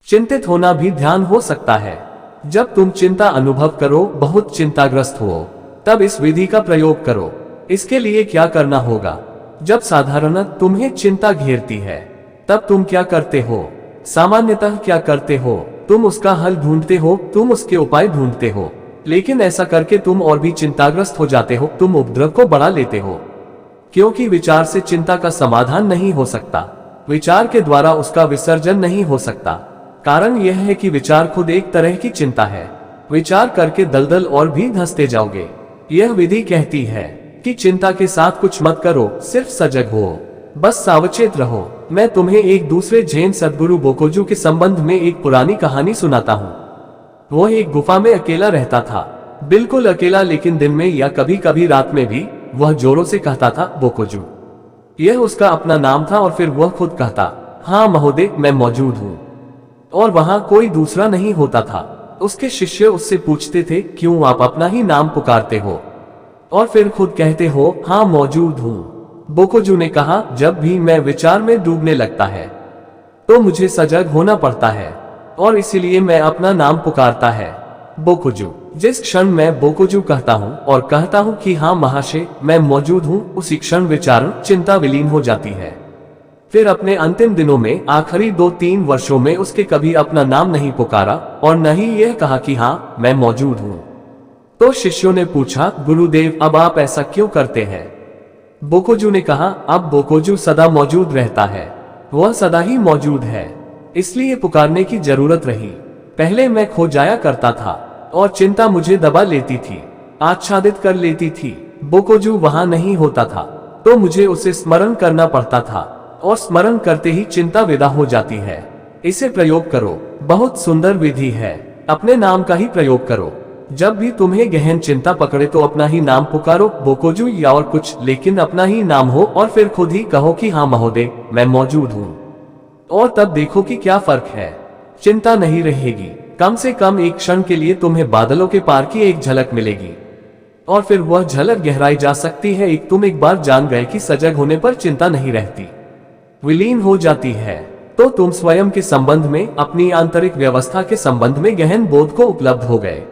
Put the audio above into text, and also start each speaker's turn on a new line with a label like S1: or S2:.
S1: चिंतित होना भी ध्यान हो सकता है। जब तुम चिंता अनुभव करो, बहुत चिंताग्रस्त हो, तब इस विधि का प्रयोग करो। इसके लिए क्या करना होगा? जब साधारणतः तुम्हें चिंता घेरती है, तब तुम क्या करते हो? सामान्यतः क्या करते हो? तुम उसका हल ढूंढते हो, तुम उसके उपाय ढूंढते हो, लेकिन ऐसा करके तुम और भी चिंताग्रस्त हो जाते हो, तुम उपद्रव को बढ़ा लेते हो। क्योंकि विचार से चिंता का समाधान नहीं हो सकता, विचार के द्वारा उसका विसर्जन नहीं हो सकता। कारण यह है कि विचार खुद एक तरह की चिंता है। विचार करके दलदल और भी धंसते जाओगे। यह विधि कहती है कि चिंता के साथ कुछ मत करो, सिर्फ सजग हो, बस सावचेत रहो। मैं तुम्हें एक दूसरे जैन सद्गुरु बोकोजू के संबंध में एक पुरानी कहानी सुनाता हूँ। वो एक गुफा में अकेला रहता था, बिल्कुल अकेला, लेकिन दिन में या कभी कभी रात में भी वह जोरों से कहता था बोकोजू। यह उसका अपना नाम था और फिर वह खुद कहता, हाँ महोदय, मैं मौजूद हूँ। और वहां कोई दूसरा नहीं होता था। उसके शिष्य उससे पूछते थे, क्यों आप अपना ही नाम पुकारते हो और फिर खुद कहते हो, हाँ मौजूद हूँ। बोकोजू ने कहा, जब भी मैं विचार में डूबने लगता है तो मुझे सजग होना पड़ता है और इसीलिए मैं अपना नाम पुकारता है, बोकोजू। जिस क्षण मैं बोकोजू कहता हूँ और कहता हूँ कि हाँ महाशय, मैं मौजूद हूँ, उसी क्षण विचार चिंता विलीन हो जाती है। फिर अपने अंतिम दिनों में आखिरी 2-3 वर्षों में उसके कभी अपना नाम नहीं पुकारा और न ही यह कहा कि हाँ मैं मौजूद हूँ। तो शिष्यों ने पूछा, गुरुदेव अब आप ऐसा क्यों करते हैं? बोकोजू ने कहा, अब बोकोजू सदा मौजूद रहता है, वह सदा ही मौजूद है, इसलिए पुकारने की जरूरत रही। पहले मैं खो जाया करता था और चिंता मुझे दबा लेती थी, आच्छादित कर लेती थी। बोकोजू वहां नहीं होता था तो मुझे उसे स्मरण करना पड़ता था और स्मरण करते ही चिंता विदा हो जाती है। इसे प्रयोग करो, बहुत सुंदर विधि है। अपने नाम का ही प्रयोग करो। जब भी तुम्हें गहन चिंता पकड़े तो अपना ही नाम पुकारो, बोकोजू या और कुछ, लेकिन अपना ही नाम हो और फिर खुद ही कहो कि हाँ महोदय, मैं मौजूद हूँ। और तब देखो कि क्या फर्क है। चिंता नहीं रहेगी। कम से कम एक क्षण के लिए तुम्हें बादलों के पार की एक झलक मिलेगी और फिर वह झलक गहराई जा सकती है। तुम एक बार जान गए कि सजग होने पर चिंता नहीं रहती, विलीन हो जाती है, तो तुम स्वयं के संबंध में, अपनी आंतरिक व्यवस्था के संबंध में गहन बोध को उपलब्ध हो गए।